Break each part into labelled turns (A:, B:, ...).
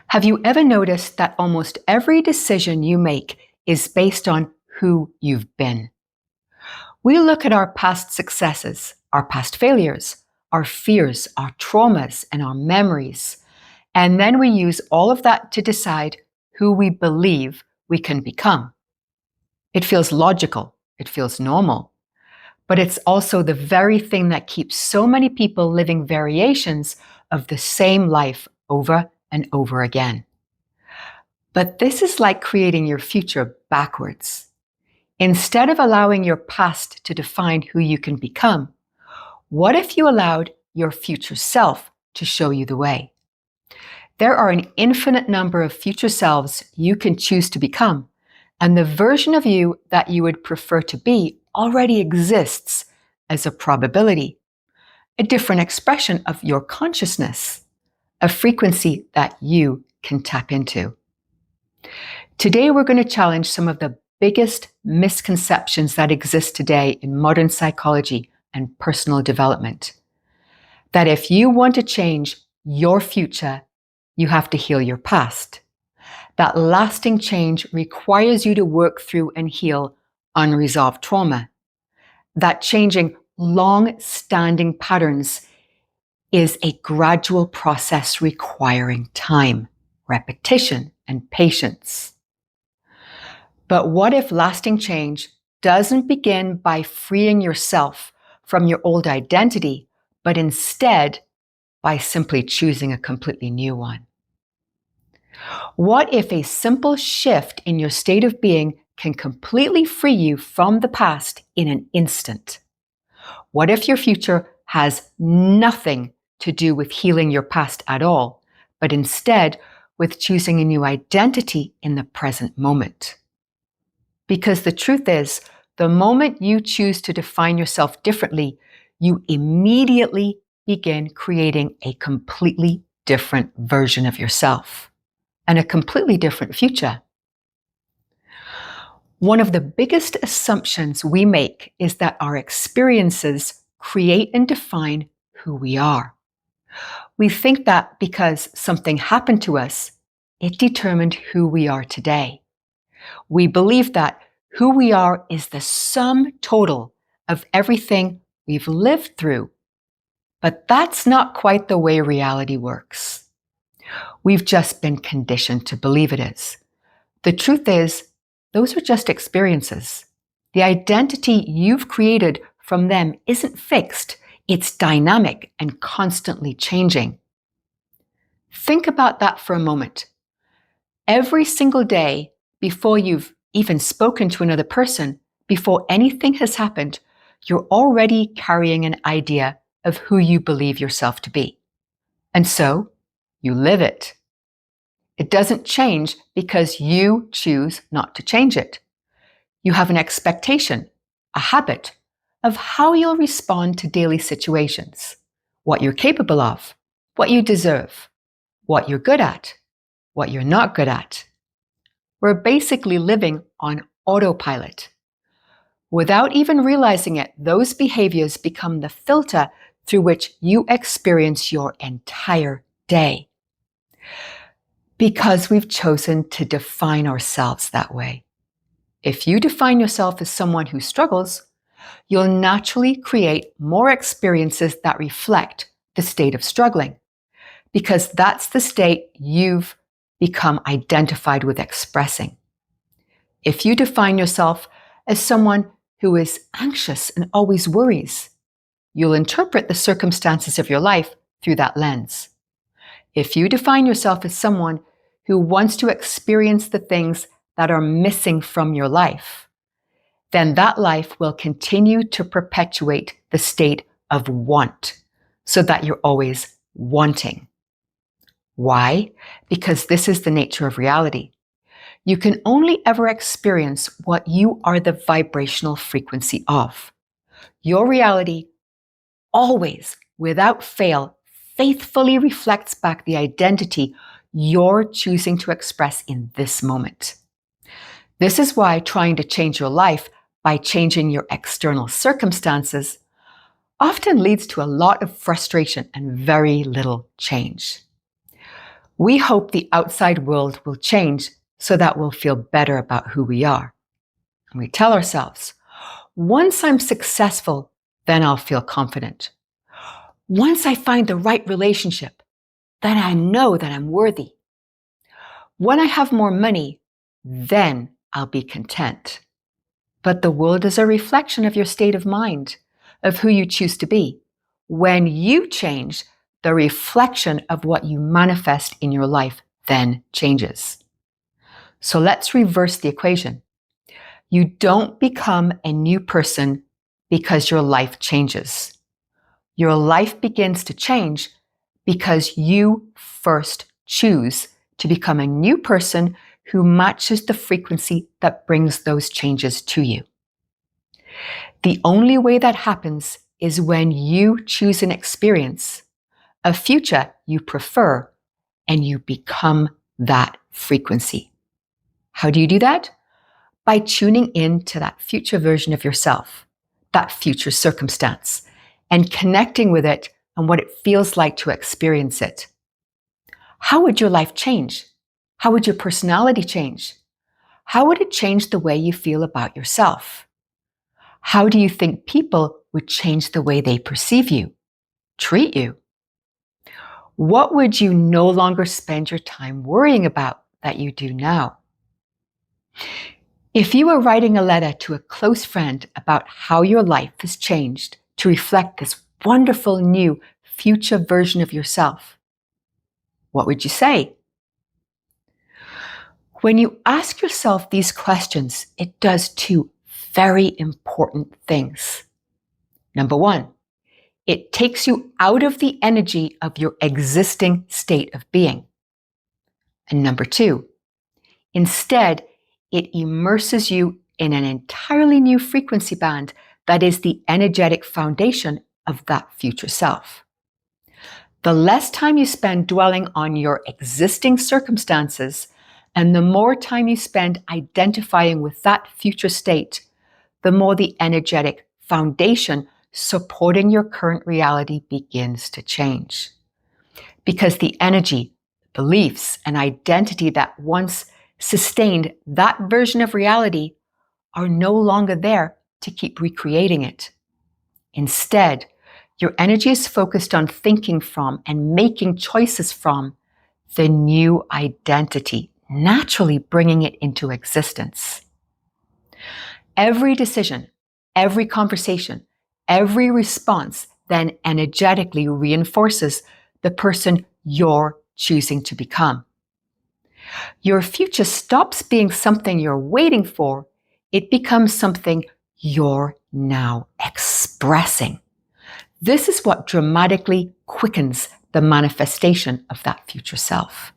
A: Have you ever noticed that almost every decision you make is based on who you've been? We look at our past successes, our past failures, our fears, our traumas, and our memories, and then we use all of that to decide who we believe we can become. It feels logical, it feels normal, but it's also the very thing that keeps so many people living variations of the same life over and over again. But this is like creating your future backwards. Instead of allowing your past to define who you can become, what if you allowed your future self to show you the way? There are an infinite number of future selves you can choose to become, and the version of you that you would prefer to be already exists as a probability, a different expression of your consciousness, a frequency that you can tap into. Today, we're going to challenge some of the biggest misconceptions that exist today in modern psychology and personal development. That if you want to change your future, you have to heal your past. That lasting change requires you to work through and heal unresolved trauma. That changing long-standing patterns is a gradual process requiring time, repetition, and patience. But what if lasting change doesn't begin by freeing yourself from your old identity, but instead by simply choosing a completely new one? What if a simple shift in your state of being can completely free you from the past in an instant? What if your future has nothing to do with healing your past at all, but instead with choosing a new identity in the present moment? Because the truth is, the moment you choose to define yourself differently, you immediately begin creating a completely different version of yourself and a completely different future. One of the biggest assumptions we make is that our experiences create and define who we are. We think that because something happened to us, it determined who we are today. We believe that who we are is the sum total of everything we've lived through. But that's not quite the way reality works. We've just been conditioned to believe it is. The truth is, those are just experiences. The identity you've created from them isn't fixed. It's dynamic and constantly changing. Think about that for a moment. Every single day, before you've even spoken to another person, before anything has happened, you're already carrying an idea of who you believe yourself to be. And so, you live it. It doesn't change because you choose not to change it. You have an expectation, a habit, of how you'll respond to daily situations, what you're capable of, what you deserve, what you're good at, what you're not good at. We're basically living on autopilot. Without even realizing it, those behaviors become the filter through which you experience your entire day. Because we've chosen to define ourselves that way. If you define yourself as someone who struggles, you'll naturally create more experiences that reflect the state of struggling, because that's the state you've become identified with expressing. If you define yourself as someone who is anxious and always worries, you'll interpret the circumstances of your life through that lens. If you define yourself as someone who wants to experience the things that are missing from your life, then that life will continue to perpetuate the state of want, so that you're always wanting. Why? Because this is the nature of reality. You can only ever experience what you are the vibrational frequency of. Your reality always, without fail, faithfully reflects back the identity you're choosing to express in this moment. This is why trying to change your life by changing your external circumstances often leads to a lot of frustration and very little change. We hope the outside world will change so that we'll feel better about who we are. And we tell ourselves, once I'm successful, then I'll feel confident. Once I find the right relationship, then I know that I'm worthy. When I have more money, then I'll be content. But the world is a reflection of your state of mind, of who you choose to be. When you change, the reflection of what you manifest in your life then changes. So let's reverse the equation. You don't become a new person because your life changes. Your life begins to change because you first choose to become a new person who matches the frequency that brings those changes to you. The only way that happens is when you choose an experience, a future you prefer, and you become that frequency. How do you do that? By tuning in to that future version of yourself, that future circumstance, and connecting with it and what it feels like to experience it. How would your life change? How would your personality change? How would it change the way you feel about yourself? How do you think people would change the way they perceive you, treat you? What would you no longer spend your time worrying about that you do now? If you were writing a letter to a close friend about how your life has changed to reflect this wonderful new future version of yourself, what would you say? When you ask yourself these questions, it does two very important things. Number one, it takes you out of the energy of your existing state of being. And number two, instead, it immerses you in an entirely new frequency band that is the energetic foundation of that future self. The less time you spend dwelling on your existing circumstances and the more time you spend identifying with that future state, the more the energetic foundation supporting your current reality begins to change. Because the energy, beliefs, and identity that once sustained that version of reality are no longer there to keep recreating it. Instead, your energy is focused on thinking from and making choices from the new identity, naturally bringing it into existence. Every decision, every conversation, every response then energetically reinforces the person you're choosing to become. Your future stops being something you're waiting for. It becomes something you're now expressing. This is what dramatically quickens the manifestation of that future self.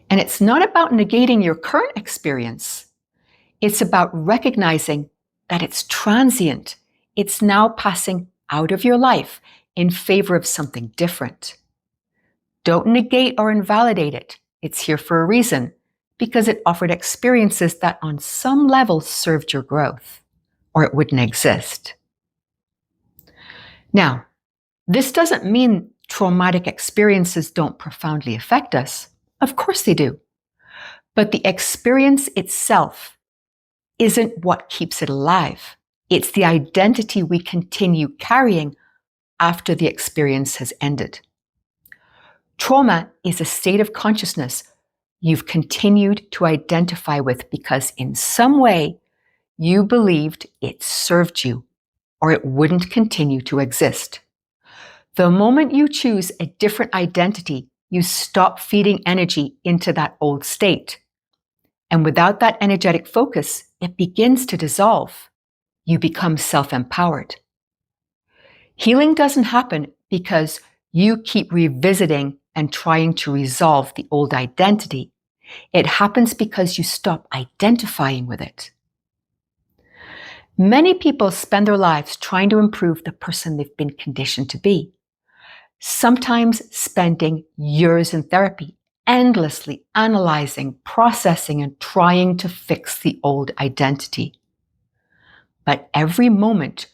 A: And it's not about negating your current experience. It's about recognizing that it's transient. It's now passing out of your life in favor of something different. Don't negate or invalidate it. It's here for a reason, because it offered experiences that on some level served your growth, or it wouldn't exist. Now, this doesn't mean traumatic experiences don't profoundly affect us. Of course they do. But the experience itself isn't what keeps it alive. It's the identity we continue carrying after the experience has ended. Trauma is a state of consciousness you've continued to identify with because in some way you believed it served you or it wouldn't continue to exist. The moment you choose a different identity, you stop feeding energy into that old state. And without that energetic focus, it begins to dissolve. You become self-empowered. Healing doesn't happen because you keep revisiting and trying to resolve the old identity. It happens because you stop identifying with it. Many people spend their lives trying to improve the person they've been conditioned to be, sometimes spending years in therapy, endlessly analyzing, processing, and trying to fix the old identity. But every moment,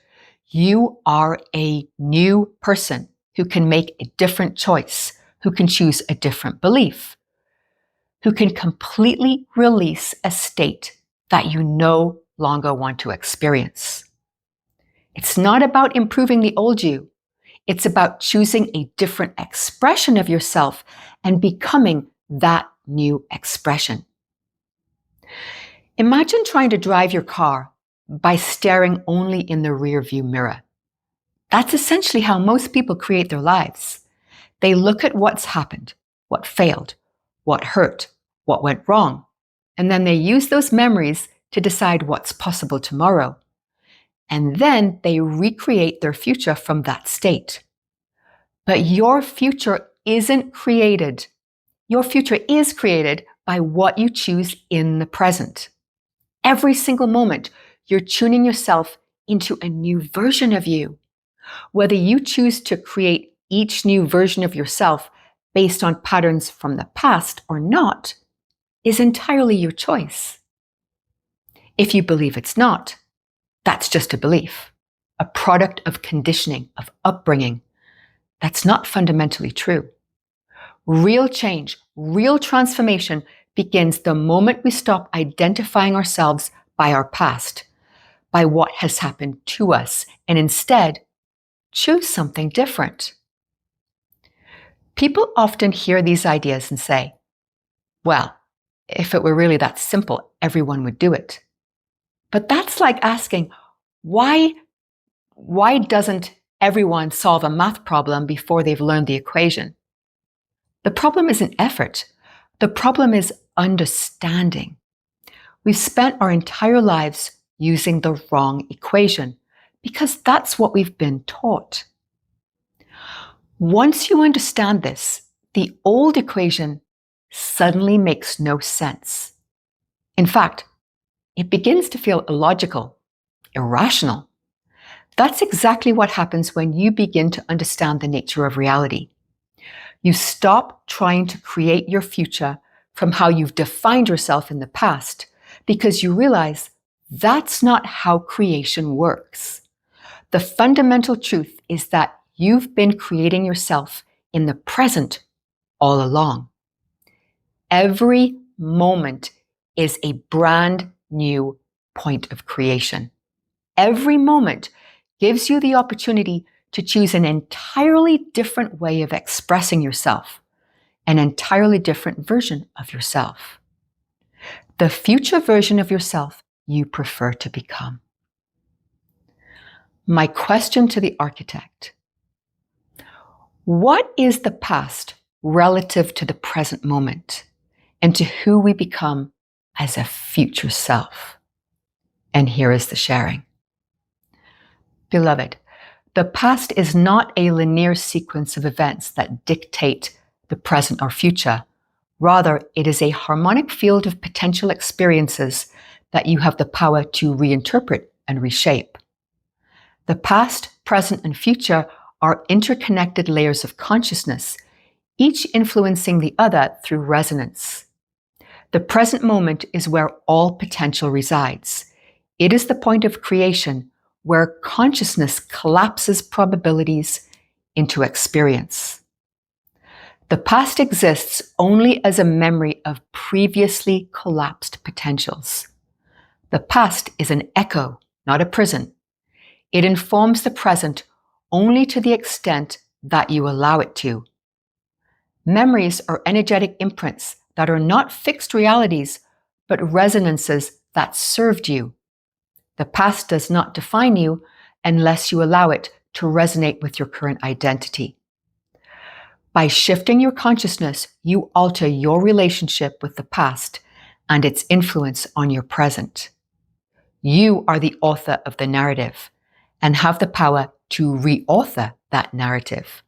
A: you are a new person who can make a different choice, who can choose a different belief, who can completely release a state that you no longer want to experience. It's not about improving the old you. It's about choosing a different expression of yourself and becoming that new expression. Imagine trying to drive your car by staring only in the rearview mirror. That's essentially how most people create their lives. They look at what's happened, what failed, what hurt, what went wrong, and then they use those memories to decide what's possible tomorrow. And then they recreate their future from that state. But your future isn't created. Your future is created by what you choose in the present. Every single moment, you're tuning yourself into a new version of you. Whether you choose to create each new version of yourself based on patterns from the past or not is entirely your choice. If you believe it's not, that's just a belief, a product of conditioning, of upbringing. That's not fundamentally true. Real change, real transformation begins the moment we stop identifying ourselves by our past, by what has happened to us, and instead choose something different. People often hear these ideas and say, well, if it were really that simple, everyone would do it. But that's like asking, why doesn't everyone solve a math problem before they've learned the equation? The problem isn't effort. The problem is understanding. We've spent our entire lives using the wrong equation because that's what we've been taught. Once you understand this, the old equation suddenly makes no sense. In fact, it begins to feel illogical, irrational. That's exactly what happens when you begin to understand the nature of reality. You stop trying to create your future from how you've defined yourself in the past because you realize that's not how creation works. The fundamental truth is that you've been creating yourself in the present all along. Every moment is a brand new point of creation. Every moment gives you the opportunity to choose an entirely different way of expressing yourself, an entirely different version of yourself. The future version of yourself you prefer to become. My question to the architect: what is the past relative to the present moment and to who we become as a future self? And here is the sharing. Beloved, the past is not a linear sequence of events that dictate the present or future. Rather, it is a harmonic field of potential experiences that you have the power to reinterpret and reshape. The past, present, and future are interconnected layers of consciousness, each influencing the other through resonance. The present moment is where all potential resides. It is the point of creation where consciousness collapses probabilities into experience. The past exists only as a memory of previously collapsed potentials. The past is an echo, not a prison. It informs the present only to the extent that you allow it to. Memories are energetic imprints that are not fixed realities, but resonances that served you. The past does not define you unless you allow it to resonate with your current identity. By shifting your consciousness, you alter your relationship with the past and its influence on your present. You are the author of the narrative and have the power to re-author that narrative.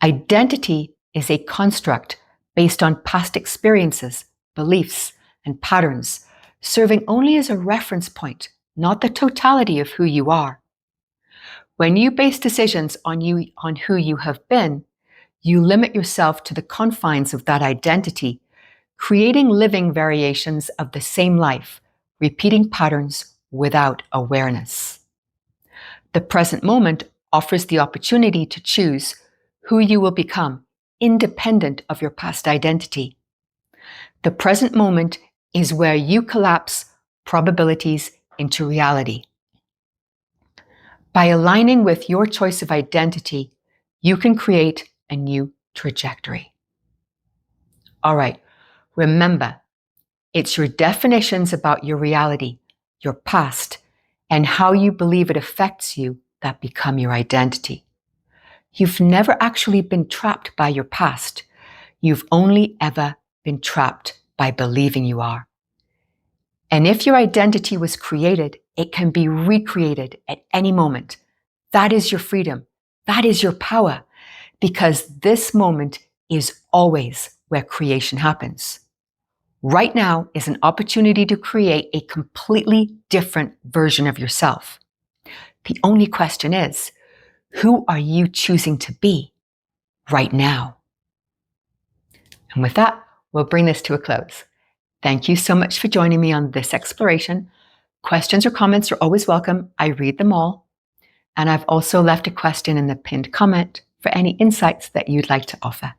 A: Identity is a construct based on past experiences, beliefs, and patterns, serving only as a reference point, not the totality of who you are. When you base decisions on who you have been, you limit yourself to the confines of that identity, creating living variations of the same life, repeating patterns without awareness. The present moment offers the opportunity to choose who you will become independent of your past identity. The present moment is where you collapse probabilities into reality. By aligning with your choice of identity, you can create a new trajectory. All right, remember, it's your definitions about your reality, your past, and how you believe it affects you that become your identity. You've never actually been trapped by your past. You've only ever been trapped by believing you are. And if your identity was created, it can be recreated at any moment. That is your freedom. That is your power, because this moment is always where creation happens. Right now is an opportunity to create a completely different version of yourself. The only question is, who are you choosing to be right now? And with that, we'll bring this to a close. Thank you so much for joining me on this exploration. Questions or comments are always welcome. I read them all. And I've also left a question in the pinned comment for any insights that you'd like to offer.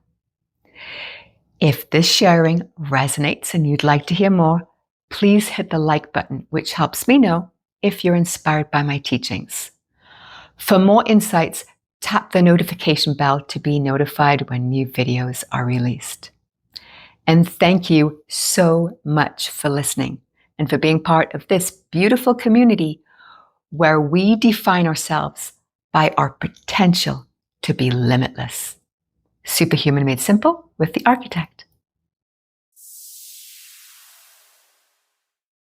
A: If this sharing resonates and you'd like to hear more, please hit the like button, which helps me know if you're inspired by my teachings. For more insights, tap the notification bell to be notified when new videos are released. And thank you so much for listening and for being part of this beautiful community where we define ourselves by our potential to be limitless. Superhuman Made Simple with the Architect.